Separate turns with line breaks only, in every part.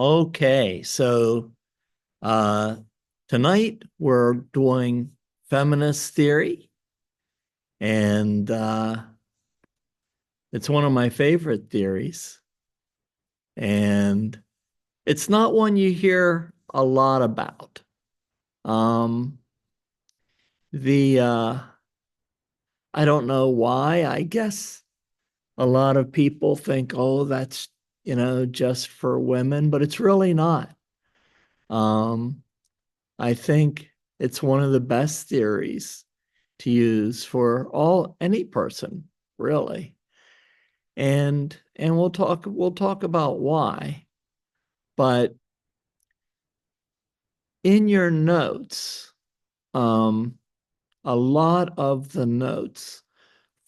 Okay, so uh, tonight we're doing feminist theory, and it's one of my favorite theories. And it's not one you hear a lot about. Um, the I don't know why. I guess a lot of people think, oh, that's just for women, but it's really not. Um, I think it's one of the best theories to use for any person, really. And we'll talk about why. But in your notes, um, a lot of the notes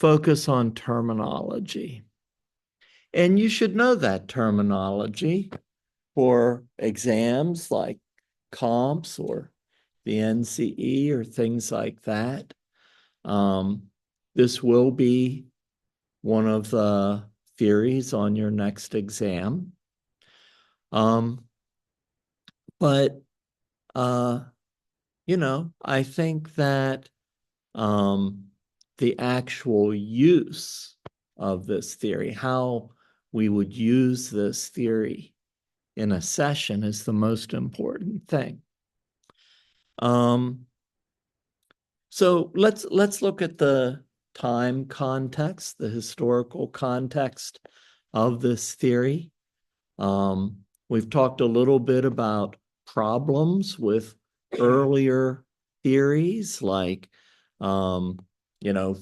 focus on terminology. And you should know that terminology for exams like comps or the NCE or things like that. Um, this will be one of the theories on your next exam. Um, but I think that um, the actual use of this theory, how we would use this theory in a session, is the most important thing. Um, so let's look at the time context, the historical context of this theory. We've talked a little bit about problems with earlier theories, like, um,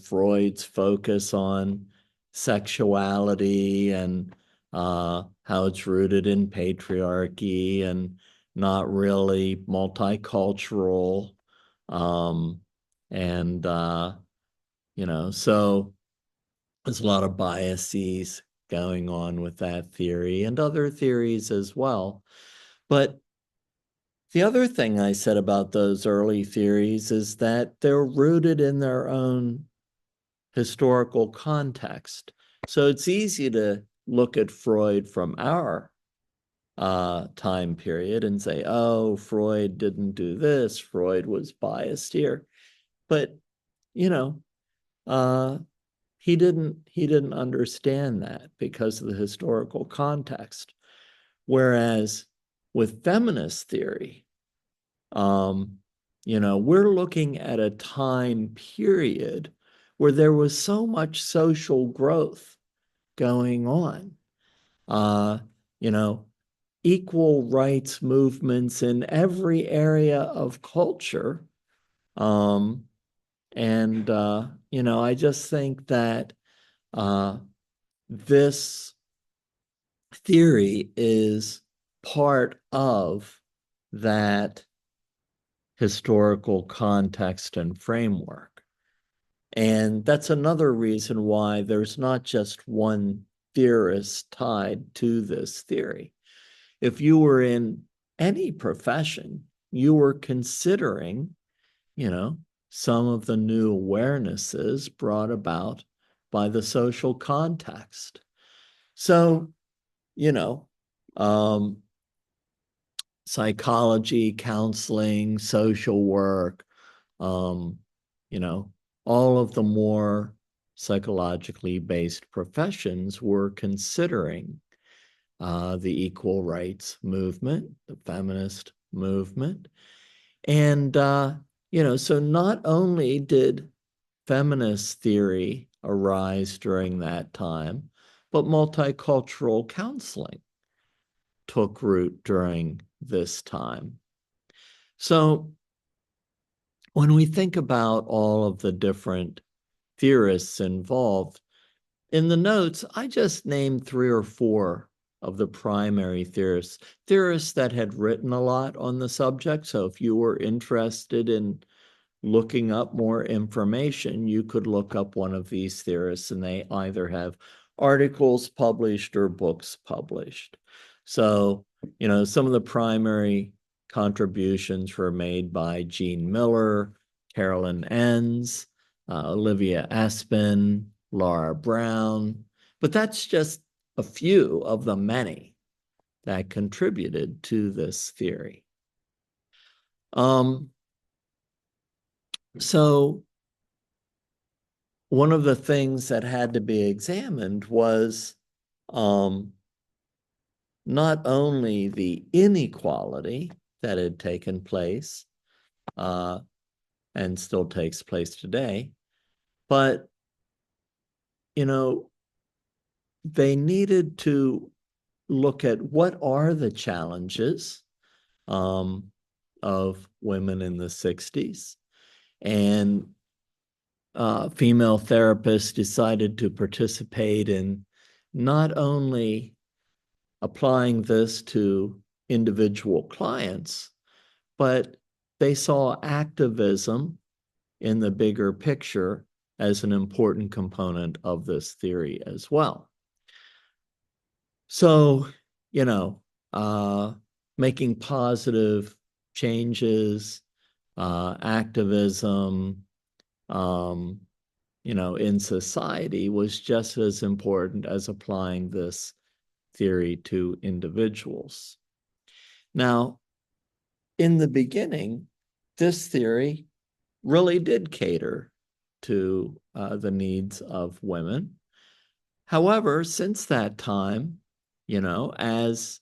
Freud's focus on sexuality and how it's rooted in patriarchy and not really multicultural. Um, and, so there's a lot of biases going on with that theory and other theories as well. But the other thing I said about those early theories is that they're rooted in their own historical context. So it's easy to look at Freud from our time period and say, oh, Freud didn't do this, Freud was biased here. But, you know, uh, he didn't understand that because of the historical context. Whereas with feminist theory, we're looking at a time period where there was so much social growth going on. Uh, you know, Equal rights movements in every area of culture. Um, and I just think that uh, this theory is part of that historical context and framework. And that's another reason why there's not just one theorist tied to this theory. If you were in any profession, you were considering, you know, some of the new awarenesses brought about by the social context. So, you know, um, psychology, counseling, social work, um, you know, all of the more psychologically based professions were considering the equal rights movement, the feminist movement. And, so not only did feminist theory arise during that time, but multicultural counseling took root during this time. So when we think about all of the different theorists involved, in the notes, I just named three or four of the primary theorists that had written a lot on the subject. So if you were interested in looking up more information, you could look up one of these theorists, and they either have articles published or books published. So, some of the primary contributions were made by Jean Miller, Carolyn Enns, Olivia Espin, Laura Brown, but that's just a few of the many. that contributed to this theory. So one of the things that had to be examined was not only the inequality that had taken place and still takes place today, but, they needed to look at what are the challenges of women in the 60s. And female therapists decided to participate in not only applying this to individual clients, but they saw activism in the bigger picture as an important component of this theory as well. So, making positive changes, activism, in society was just as important as applying this theory to individuals. Now, in the beginning, this theory really did cater to the needs of women. However, since that time, as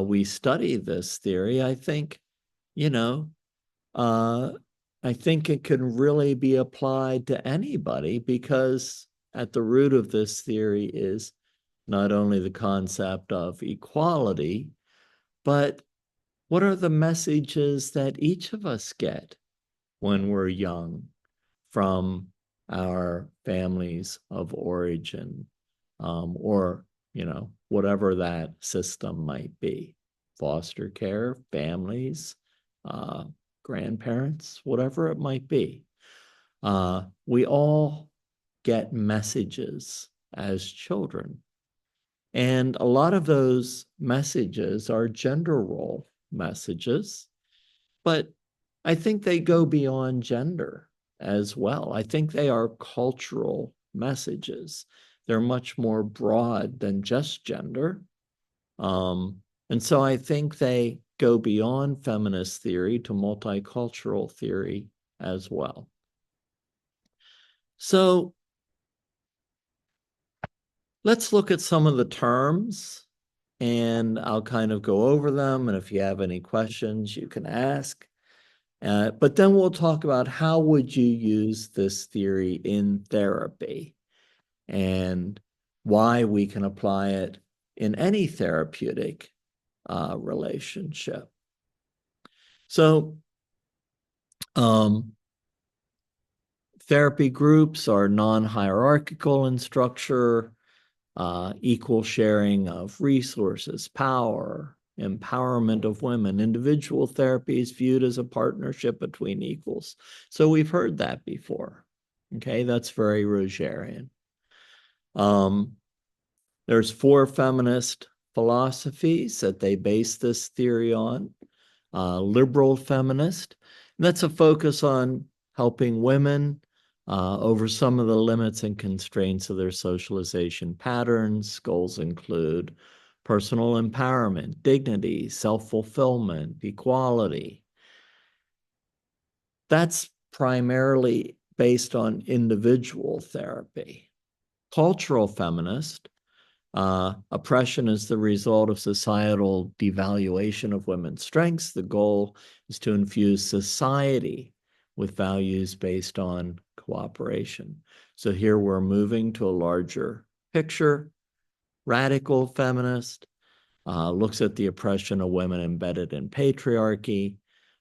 we study this theory, I think, I think it can really be applied to anybody, because at the root of this theory is not only the concept of equality, but what are the messages that each of us get when we're young from our families of origin, or, whatever that system might be, foster care, families, grandparents, whatever it might be. We all get messages as children. And a lot of those messages are gender role messages, but I think they go beyond gender as well. I think they are cultural messages. They're much more broad than just gender. And so I think they go beyond feminist theory to multicultural theory as well. So let's look at some of the terms, and I'll kind of go over them. And if you have any questions, you can ask. But then we'll talk about how would you use this theory in therapy and why we can apply it in any therapeutic relationship. So therapy groups are non-hierarchical in structure, equal sharing of resources, power, empowerment of women. Individual therapy is viewed as a partnership between equals. So we've heard that before. Okay, that's very Rogerian. There's 4 feminist philosophies that they base this theory on. Liberal feminist, and that's a focus on helping women over some of the limits and constraints of their socialization patterns. Goals include personal empowerment, dignity, self-fulfillment, equality. That's primarily based on individual therapy. Cultural feminist, oppression is the result of societal devaluation of women's strengths. The goal is to infuse society with values based on cooperation. So here we're moving to a larger picture. Radical feminist looks at the oppression of women embedded in patriarchy.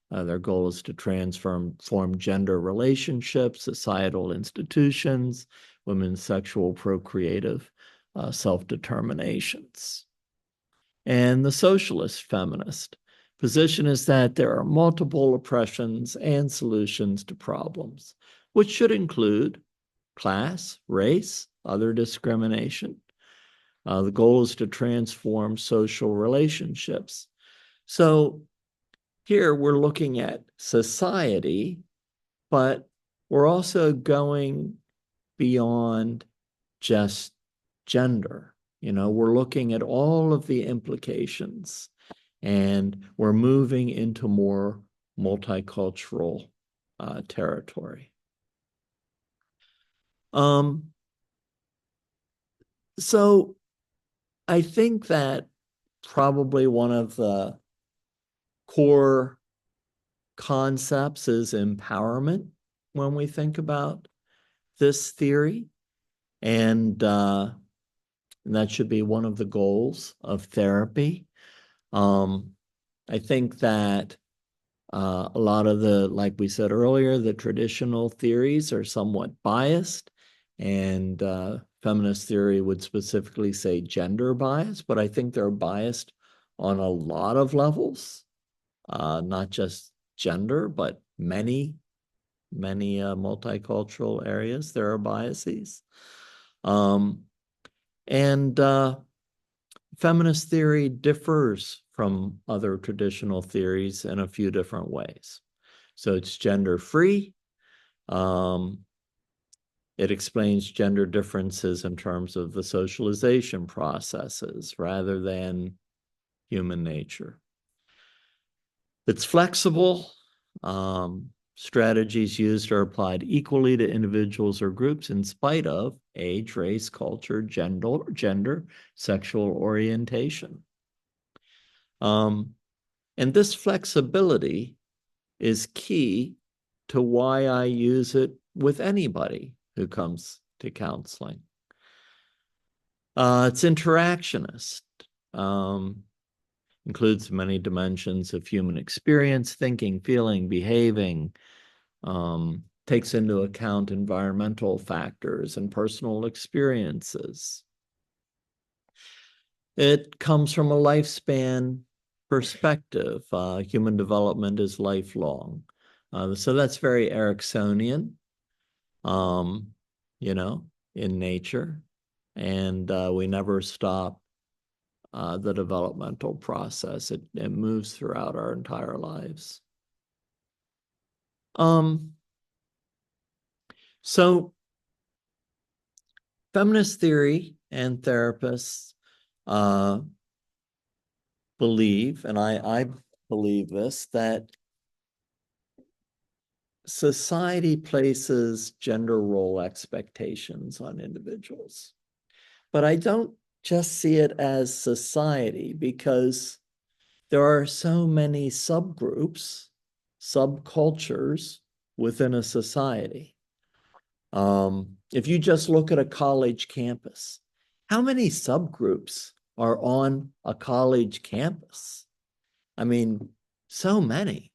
Their goal is to transform gender relationships, societal institutions, women's sexual procreative self-determinations. And the socialist feminist position is that there are multiple oppressions and solutions to problems, which should include class, race, other discrimination. The goal is to transform social relationships. So here we're looking at society, but we're also going beyond just gender. We're looking at all of the implications, and we're moving into more multicultural territory. So I think that probably one of the core concepts is empowerment when we think about this theory. And that should be one of the goals of therapy. I think that a lot of like we said earlier, the traditional theories are somewhat biased, and feminist theory would specifically say gender bias, but I think they're biased on a lot of levels, not just gender, but many multicultural areas. There are biases. And feminist theory differs from other traditional theories in a few different ways. So it's gender free. It explains gender differences in terms of the socialization processes rather than human nature. It's flexible. Strategies used are applied equally to individuals or groups in spite of age, race, culture, gender, sexual orientation. And this flexibility is key to why I use it with anybody who comes to counseling. It's interactionist, includes many dimensions of human experience, thinking, feeling, behaving, takes into account environmental factors and personal experiences. It comes from a lifespan perspective. Human development is lifelong. So that's very Ericksonian, in nature. And we never stop the developmental process. It moves throughout our entire lives. So feminist theory and therapists believe, and I believe this, that society places gender role expectations on individuals. But I don't just see it as society, because there are so many subgroups, subcultures within a society. If you just look at a college campus, how many subgroups are on a college campus? I mean, so many.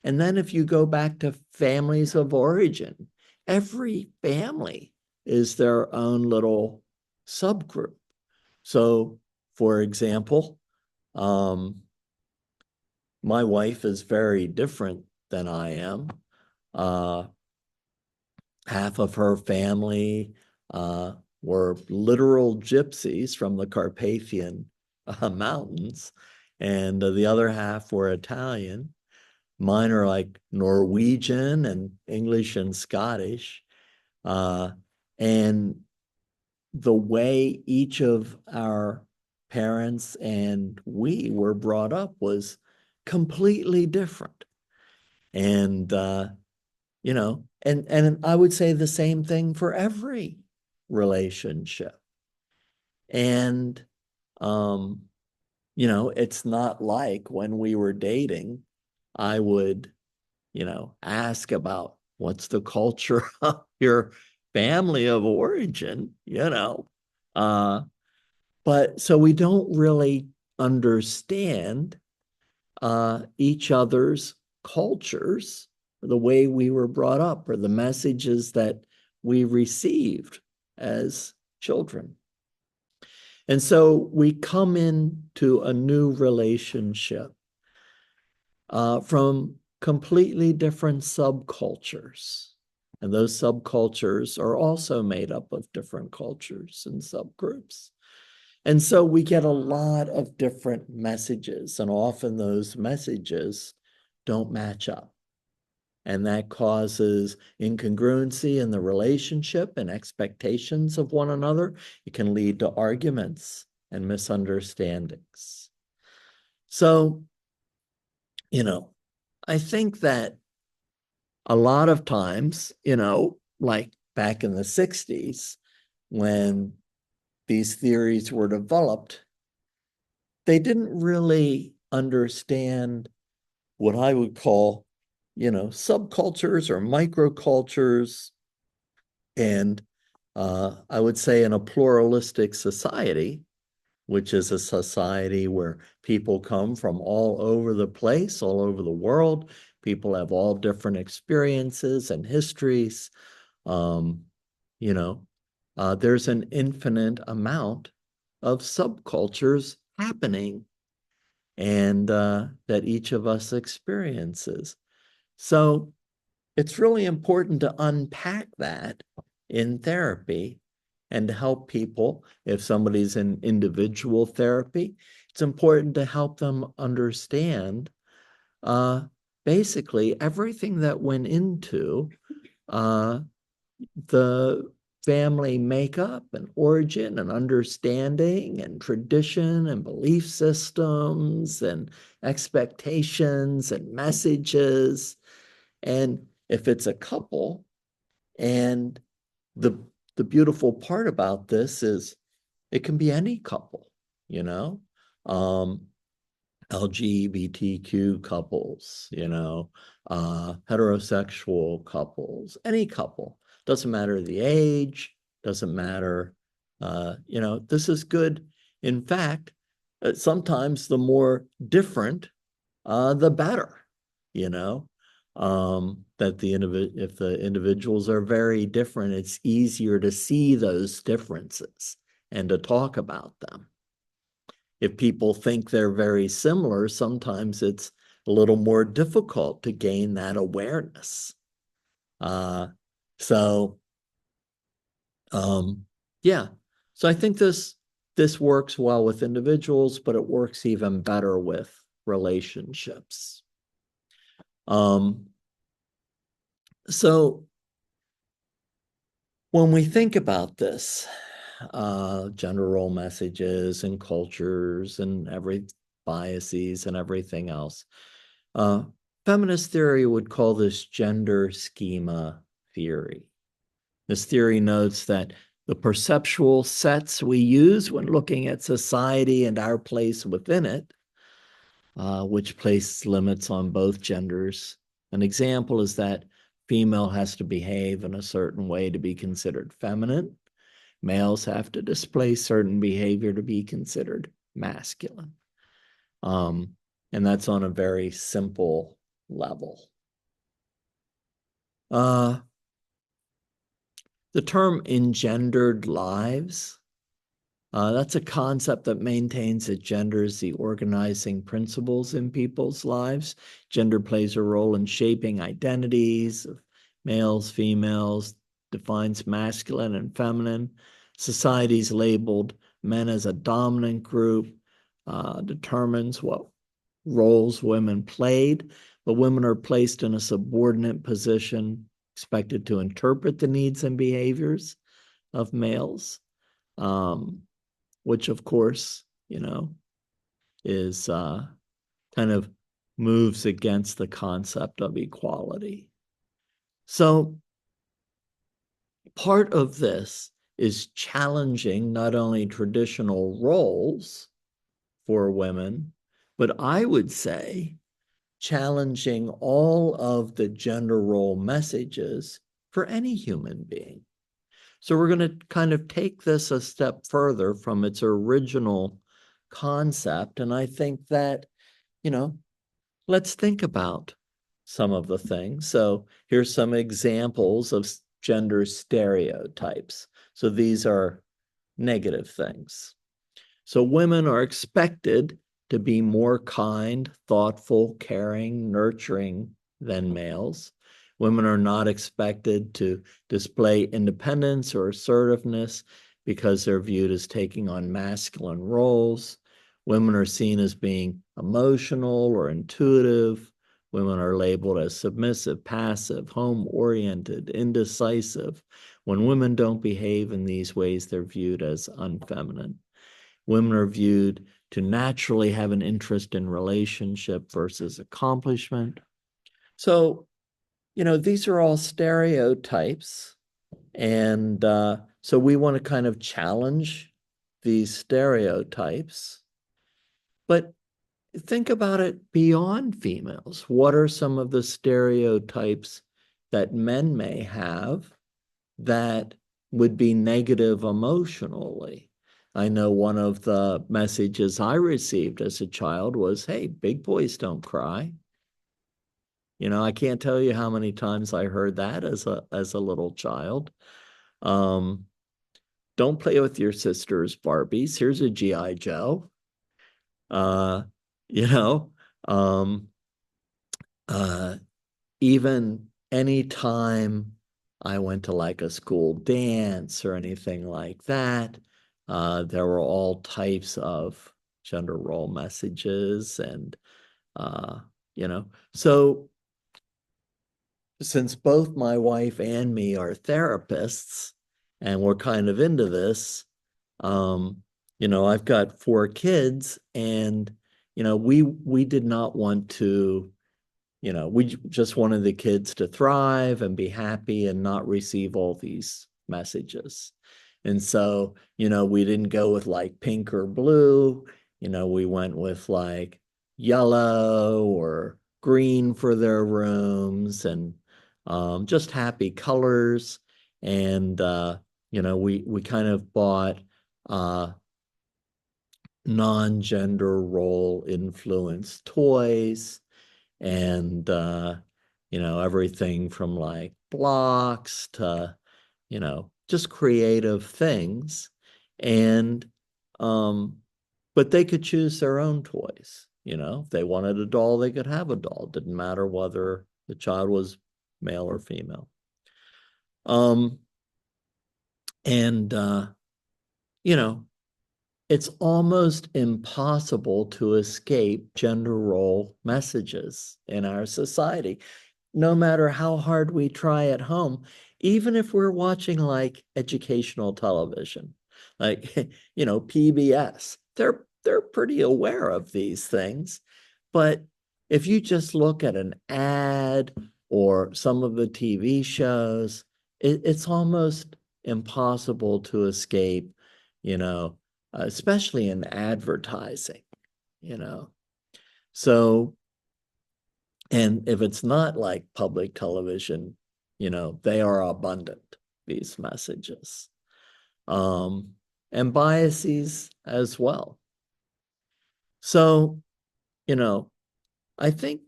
And then if you go back to families of origin, every family is their own little subgroup. So, for example, my wife is very different than I am. Half of her family were literal gypsies from the Carpathian Mountains, and the other half were Italian. Mine are like Norwegian and English and Scottish. And the way each of our parents and we were brought up was completely different. And, and I would say the same thing for every relationship. And, it's not like when we were dating, I would, ask about what's the culture of your family of origin, but so we don't really understand each other's cultures, the way we were brought up, or the messages that we received as children. And so we come into a new relationship from completely different subcultures. And those subcultures are also made up of different cultures and subgroups. And so we get a lot of different messages, and often those messages don't match up. and that causes incongruency in the relationship and expectations of one another. It can lead to arguments and misunderstandings. So, I think that a lot of times, like back in the 60s, when these theories were developed, they didn't really understand what I would call, subcultures or microcultures. And I would say in a pluralistic society, which is a society where people come from all over the place, all over the world. People have all different experiences and histories. Um, there's an infinite amount of subcultures happening and that each of us experiences. So it's really important to unpack that in therapy and to help people. If somebody's in individual therapy, it's important to help them understand basically everything that went into the family makeup and origin and understanding and tradition and belief systems and expectations and messages. And if it's a couple, and the the beautiful part about this is it can be any couple, you know, um, LGBTQ couples, heterosexual couples, any couple. Doesn't matter the age, doesn't matter, this is good. In fact, sometimes the more different, the better, you know. That if the individuals are very different, it's easier to see those differences and to talk about them. If people think they're very similar, sometimes it's a little more difficult to gain that awareness. Uh, so, yeah. So I think this works well with individuals, but it works even better with relationships. So when we think about this, gender role messages and cultures and every biases and everything else, feminist theory would call this gender schema theory. This theory notes that the perceptual sets we use when looking at society and our place within it, which place limits on both genders. An example is that female has to behave in a certain way to be considered feminine. Males have to display certain behavior to be considered masculine. And that's on a very simple level. The term engendered lives, that's a concept that maintains that gender is the organizing principles in people's lives. Gender plays a role in shaping identities of males, females, defines masculine and feminine. Society's labeled men as a dominant group, determines what roles women played, but women are placed in a subordinate position, expected to interpret the needs and behaviors of males. Which of course, is kind of moves against the concept of equality. So part of this is challenging not only traditional roles for women, but I would say challenging all of the gender role messages for any human being. So we're going to kind of take this a step further from its original concept. And I think that, let's think about some of the things. So here's some examples of gender stereotypes. So these are negative things. So women are expected to be more kind, thoughtful, caring, nurturing than males. Women are not expected to display independence or assertiveness because they're viewed as taking on masculine roles. Women are seen as being emotional or intuitive Women are labeled as submissive, passive, home-oriented, indecisive. When women don't behave in these ways, they're viewed as unfeminine. Women are viewed to naturally have an interest in relationship versus accomplishment. So, these are all stereotypes. And so we want to kind of challenge these stereotypes. But think about it beyond females. What are some of the stereotypes that men may have that would be negative emotionally? I know one of the messages I received as a child was, hey, big boys don't cry. I can't tell you how many times I heard that as a little child. Um, don't play with your sister's Barbies. Here's a G.I. Joe. Uh, you know, um, uh, even anytime I went to like a school dance or anything like that, there were all types of gender role messages and uh, so since both my wife and me are therapists and we're kind of into this, um, I've got 4 kids and, we did not want to, we just wanted the kids to thrive and be happy and not receive all these messages. And so, we didn't go with like pink or blue, we went with like yellow or green for their rooms and just happy colors. And, we kind of bought non-gender role influenced toys and everything from like blocks to just creative things and but they could choose their own toys. If they wanted a doll they could have a doll. Didn't matter whether the child was male or female. um and you know it's almost impossible to escape gender role messages in our society, no matter how hard we try at home, even if we're watching like educational television, like, PBS, they're pretty aware of these things. But if you just look at an ad or some of the TV shows, it's almost impossible to escape, you know, especially in advertising, you know. So, and if it's not like public television, they are abundant, these messages. Um, and biases as well. So, you know, I think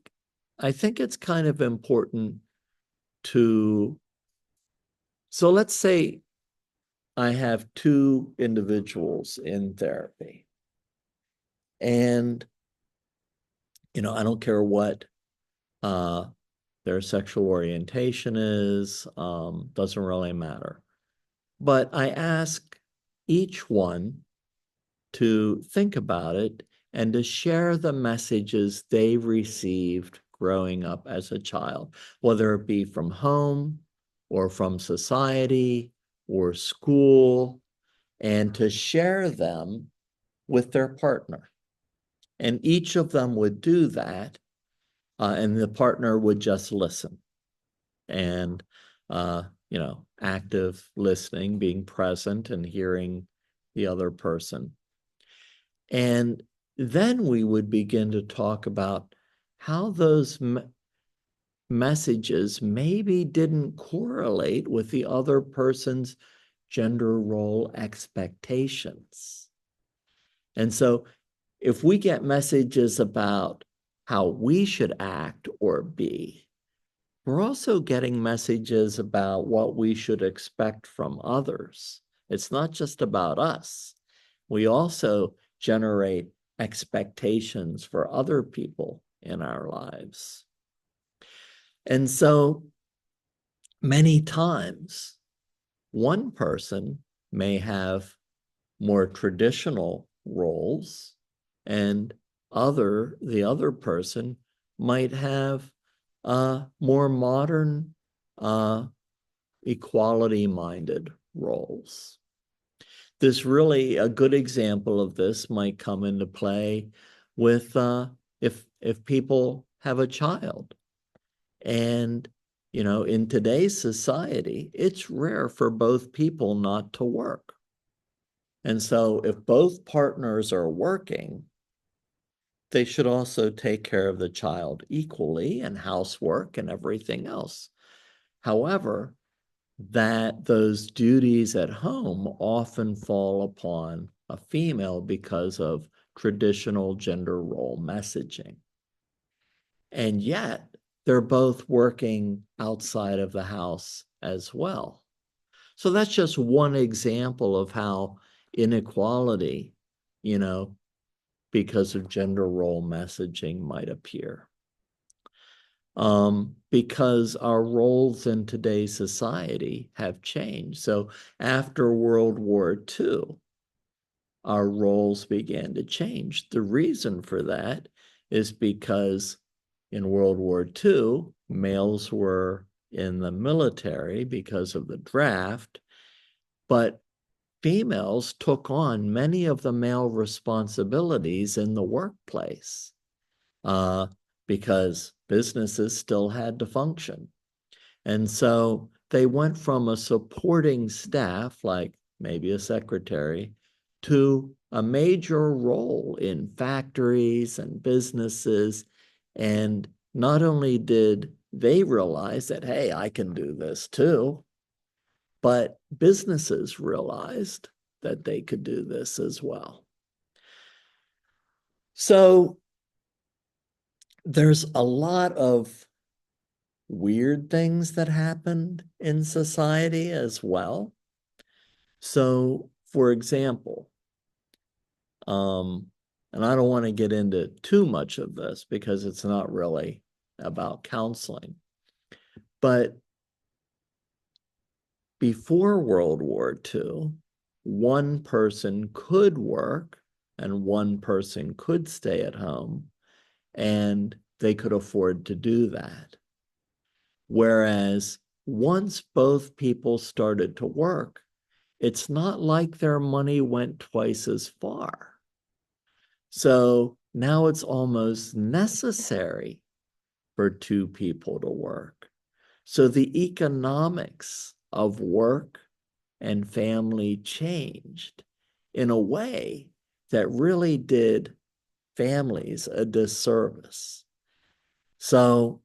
I think it's kind of important to, so let's say I have 2 individuals in therapy and I don't care what uh their sexual orientation is, doesn't really matter. But I ask each one to think about it and to share the messages they received growing up as a child, whether it be from home or from society or school, and to share them with their partner. And each of them would do that, and the partner would just listen. And, active listening, being present and hearing the other person. And then we would begin to talk about how those messages maybe didn't correlate with the other person's gender role expectations. And so if we get messages about how we should act or be, we're also getting messages about what we should expect from others. It's not just about us. We also generate expectations for other people in our lives. And so many times, one person may have more traditional roles, and the other person might have more modern, equality-minded roles. This really, a good example of this might come into play with if people have a child. And, in today's society, it's rare for both people not to work. And so if both partners are working, they should also take care of the child equally and housework and everything else. However, that those duties at home often fall upon a female because of traditional gender role messaging. And yet, they're both working outside of the house as well. So that's just one example of how inequality, because of gender role messaging might appear. Because our roles in today's society have changed. So after World War II, our roles began to change. The reason for that is because in World War II, males were in the military because of the draft, but females took on many of the male responsibilities in the workplace because businesses still had to function. And so they went from a supporting staff, like maybe a secretary, to a major role in factories and businesses. And not only did they realize that, hey, I can do this too, but businesses realized that they could do this as well. So there's a lot of weird things that happened in society as well. So, for example, and I don't want to get into too much of this because it's not really about counseling, but before World War II, one person could work and one person could stay at home, and they could afford to do that. Whereas once both people started to work, it's not like their money went twice as far. So now it's almost necessary for two people to work. So the economics of work and family changed in a way that really did families a disservice. So,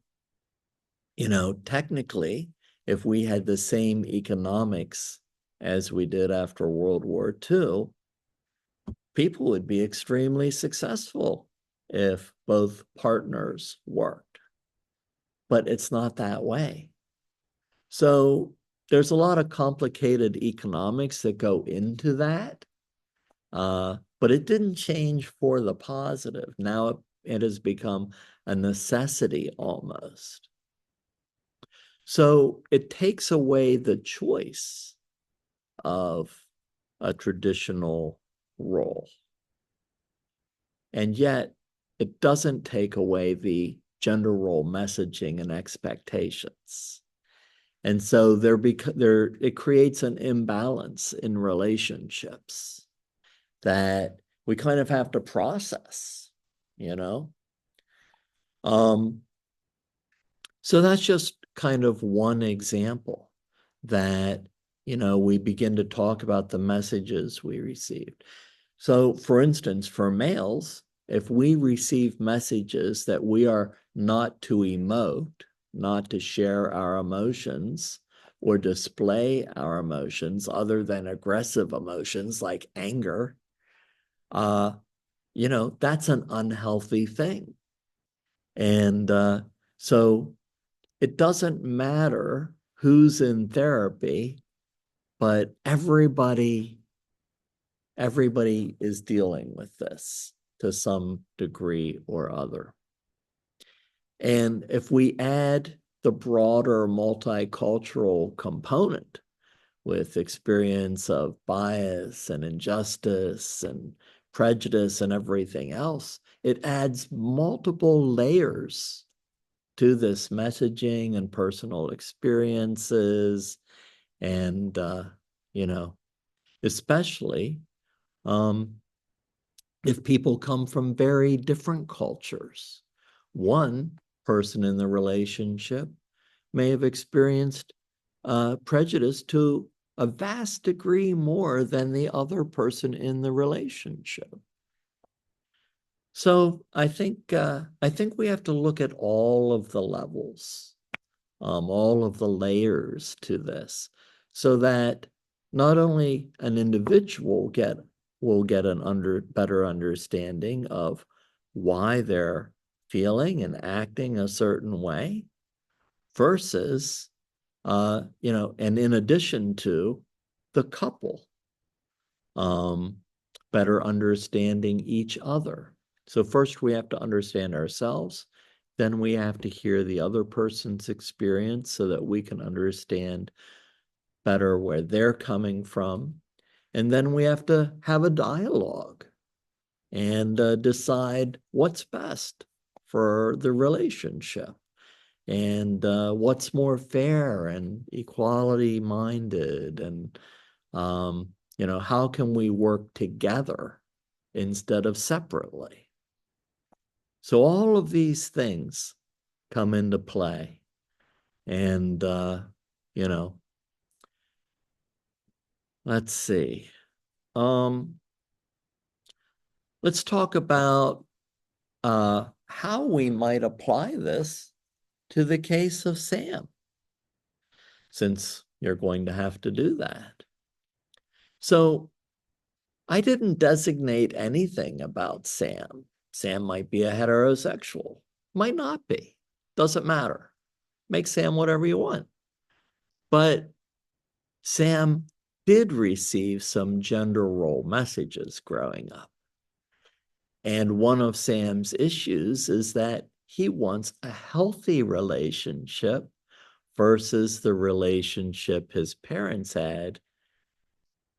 technically, if we had the same economics as we did after World War II, people would be extremely successful if both partners worked. But it's not that way. So there's a lot of complicated economics that go into that. But it didn't change for the positive. Now it has become a necessity almost. So it takes away the choice of a traditional role. And yet it doesn't take away the gender role messaging and expectations. And so it creates an imbalance in relationships that we kind of have to process, you know? So that's just kind of one example that, we begin to talk about the messages we received. So, for instance, for males, if we receive messages that we are not to emote, not to share our emotions or display our emotions other than aggressive emotions like anger, that's an unhealthy thing. And so it doesn't matter who's in therapy, but everybody is dealing with this to some degree or other. And if we add the broader multicultural component with experience of bias and injustice and prejudice and everything else, it adds multiple layers to this messaging and personal experiences. And, you know, especially if people come from very different cultures. One person in the relationship may have experienced prejudice to a vast degree more than the other person in the relationship. So I think we have to look at all of the levels, all of the layers to this, so that not only an individual will get an better understanding of why they're feeling and acting a certain way, versus and in addition to the couple better understanding each other. So first we have to understand ourselves, then we have to hear the other person's experience so that we can understand better where they're coming from. And then we have to have a dialogue and decide what's best for the relationship and what's more fair and equality minded, and how can we work together instead of separately. So all of these things come into play. And let's see. Let's talk about how we might apply this to the case of Sam, since you're going to have to do that. So I didn't designate anything about Sam. Sam might be a heterosexual, might not be, doesn't matter. Make Sam whatever you want. But Sam did receive some gender role messages growing up. And one of Sam's issues is that he wants a healthy relationship versus the relationship his parents had.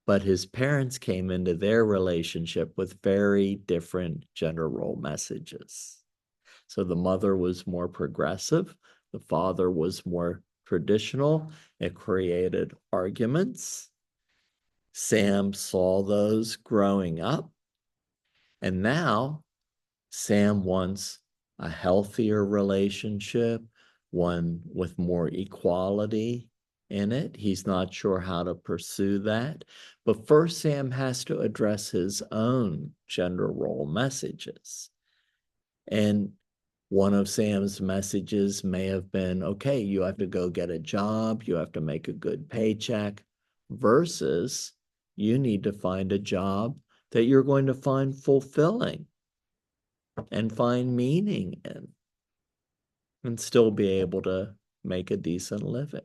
But his parents came into their relationship with very different gender role messages. So the mother was more progressive, the father was more traditional. It created arguments. Sam saw those growing up, and now Sam wants a healthier relationship, one with more equality in it. He's not sure how to pursue that. But first, Sam has to address his own gender role messages. And one of Sam's messages may have been, okay, you have to go get a job, you have to make a good paycheck, versus you need to find a job that you're going to find fulfilling and find meaning in and still be able to make a decent living.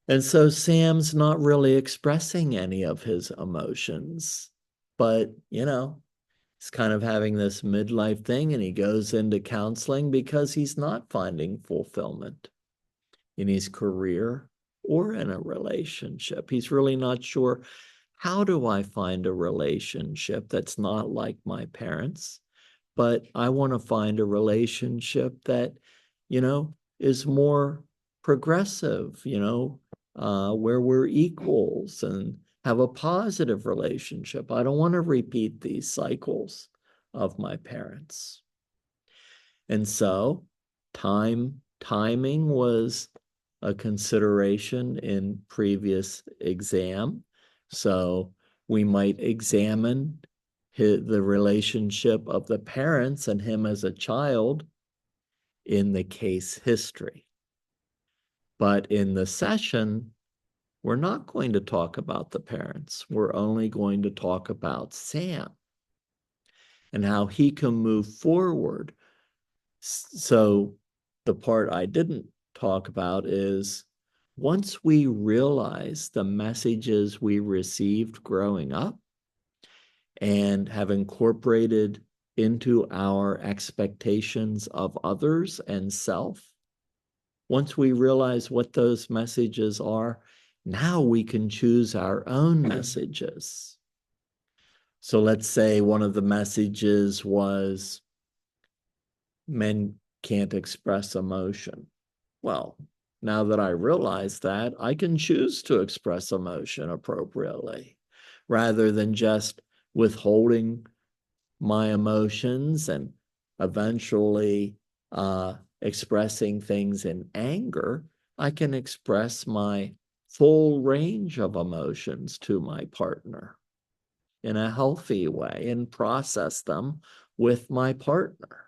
And so Sam's not really expressing any of his emotions, but, he's kind of having this midlife thing, and he goes into counseling because he's not finding fulfillment in his career or in a relationship. He's really not sure, how do I find a relationship that's not like my parents? But I want to find a relationship that, is more progressive, where we're equals and have a positive relationship. I don't want to repeat these cycles of my parents. And so timing was a consideration in previous exam. So we might examine the relationship of the parents and him as a child in the case history. But in the session, we're not going to talk about the parents. We're only going to talk about Sam and how he can move forward. So the part I didn't talk about is, once we realize the messages we received growing up and have incorporated into our expectations of others and self, once we realize what those messages are, now we can choose our own messages. So let's say one of the messages was, men can't express emotion. Well, now that I realize that, I can choose to express emotion appropriately rather than just withholding my emotions and eventually expressing things in anger. I can express my full range of emotions to my partner in a healthy way and process them with my partner.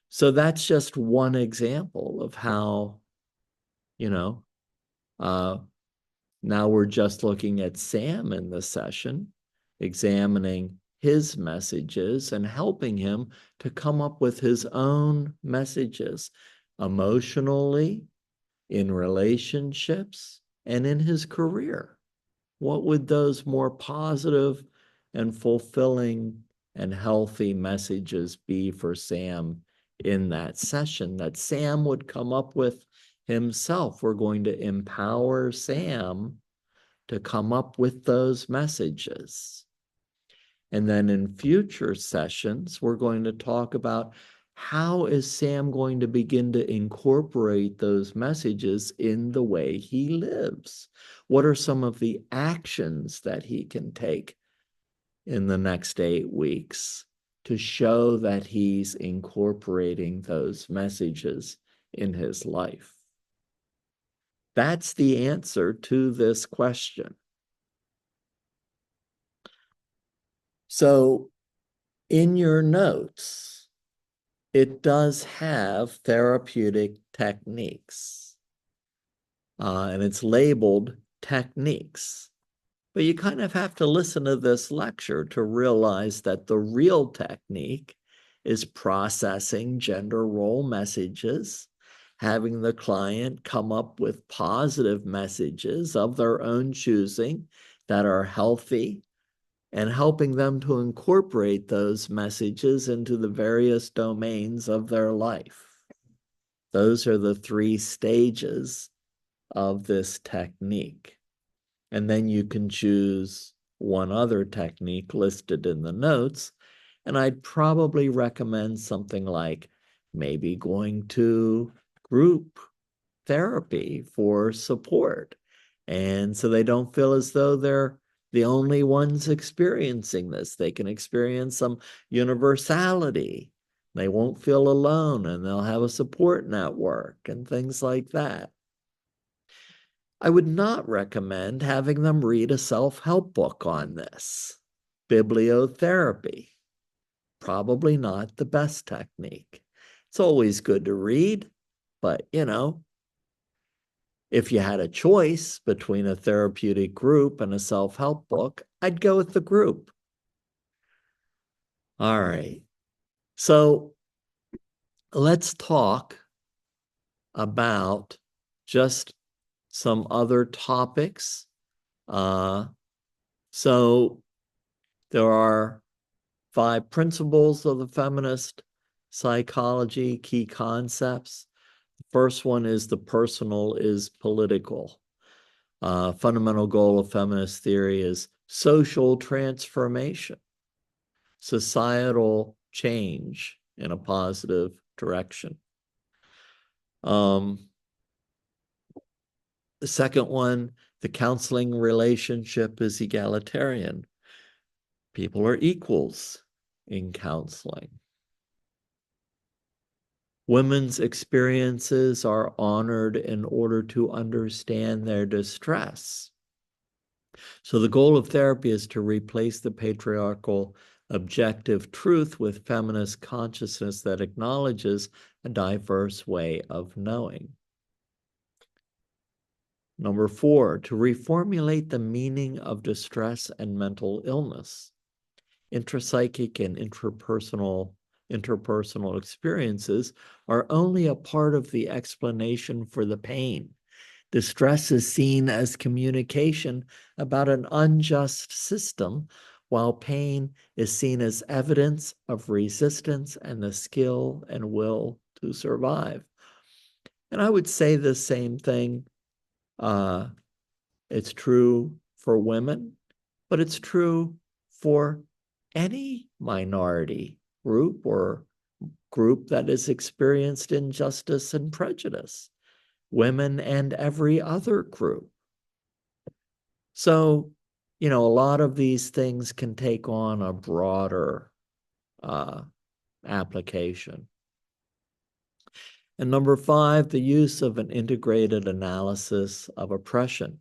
So that's just one example of how, you know, uh, now we're just looking at Sam in the session, examining his messages and helping him to come up with his own messages emotionally, in relationships, and in his career. What would those more positive and fulfilling and healthy messages be for Sam in that session that Sam would come up with himself? We're going to empower Sam to come up with those messages. And then in future sessions, we're going to talk about how is Sam going to begin to incorporate those messages in the way he lives? What are some of the actions that he can take in the next 8 weeks to show that he's incorporating those messages in his life? That's the answer to this question. So in your notes, it does have therapeutic techniques, and it's labeled techniques. But you kind of have to listen to this lecture to realize that the real technique is processing gender role messages, having the client come up with positive messages of their own choosing that are healthy, and helping them to incorporate those messages into the various domains of their life. Those are the 3 stages of this technique. And then you can choose one other technique listed in the notes. And I'd probably recommend something like maybe going to group therapy for support. And so they don't feel as though they're the only ones experiencing this. They can experience some universality. They won't feel alone and they'll have a support network and things like that. I would not recommend having them read a self-help book on this. Bibliotherapy, probably not the best technique. It's always good to read, but if you had a choice between a therapeutic group and a self-help book, I'd go with the group. All right. So let's talk about just some other topics. So there are 5 principles of the feminist psychology, key concepts. The first one is the personal is political. Fundamental goal of feminist theory is social transformation, societal change in a positive direction. The second one, the counseling relationship is egalitarian. People are equals in counseling. Women's experiences are honored in order to understand their distress. So the goal of therapy is to replace the patriarchal objective truth with feminist consciousness that acknowledges a diverse way of knowing. Number 4, to reformulate the meaning of distress and mental illness. Intrapsychic and interpersonal experiences are only a part of the explanation for the pain. Distress is seen as communication about an unjust system, while pain is seen as evidence of resistance and the skill and will to survive. And I would say the same thing. It's true for women, but it's true for any minority group or group that has experienced injustice and prejudice, women and every other group. So, a lot of these things can take on a broader application. And number 5, the use of an integrated analysis of oppression.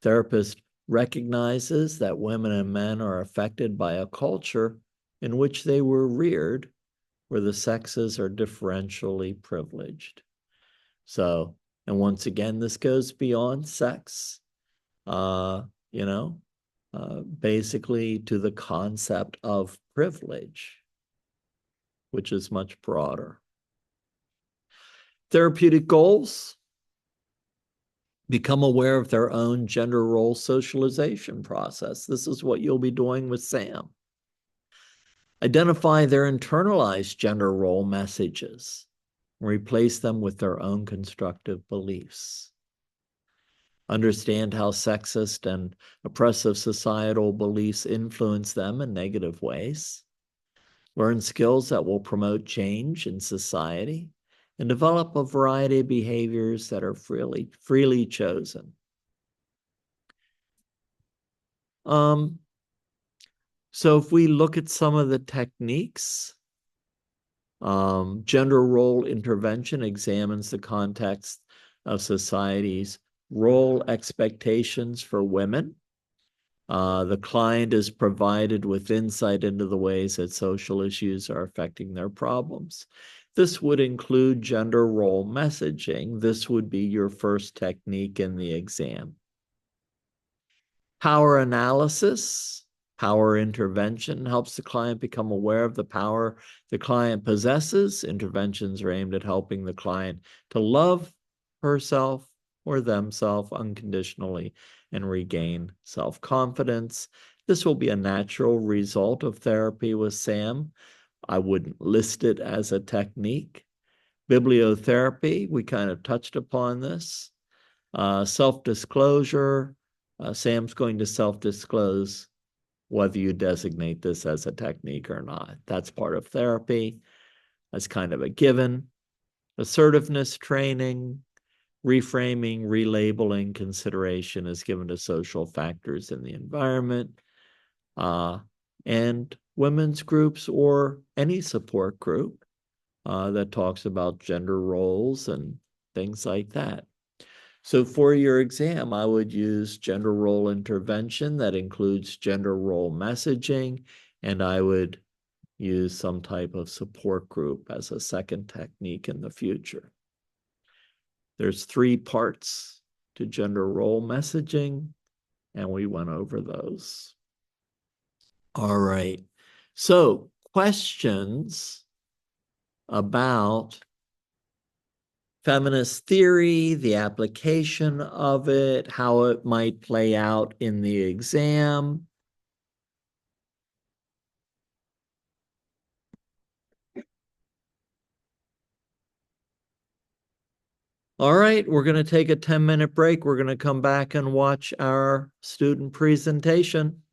Therapist recognizes that women and men are affected by a culture in which they were reared, where the sexes are differentially privileged. So, and once again, this goes beyond sex, basically to the concept of privilege, which is much broader. Therapeutic goals: become aware of their own gender role socialization process. This is what you'll be doing with Sam. Identify their internalized gender role messages and replace them with their own constructive beliefs. Understand how sexist and oppressive societal beliefs influence them in negative ways. Learn skills that will promote change in society and develop a variety of behaviors that are freely chosen. So if we look at some of the techniques, gender role intervention examines the context of society's role expectations for women. The client is provided with insight into the ways that social issues are affecting their problems. This would include gender role messaging. This would be your first technique in the exam. Power analysis, power intervention helps the client become aware of the power the client possesses. Interventions are aimed at helping the client to love herself or themselves unconditionally and regain self-confidence. This will be a natural result of therapy with Sam. I wouldn't list it as a technique. Bibliotherapy, we kind of touched upon this. Self-disclosure, Sam's going to self-disclose whether you designate this as a technique or not. That's part of therapy. That's kind of a given. Assertiveness training, reframing, relabeling consideration is given to social factors in the environment. And women's groups or any support group that talks about gender roles and things like that. So for your exam, I would use gender role intervention that includes gender role messaging, and I would use some type of support group as a second technique in the future. There's 3 parts to gender role messaging, and we went over those. All right. So questions about feminist theory, the application of it, how it might play out in the exam. All right, we're going to take a 10-minute break. We're going to come back and watch our student presentation.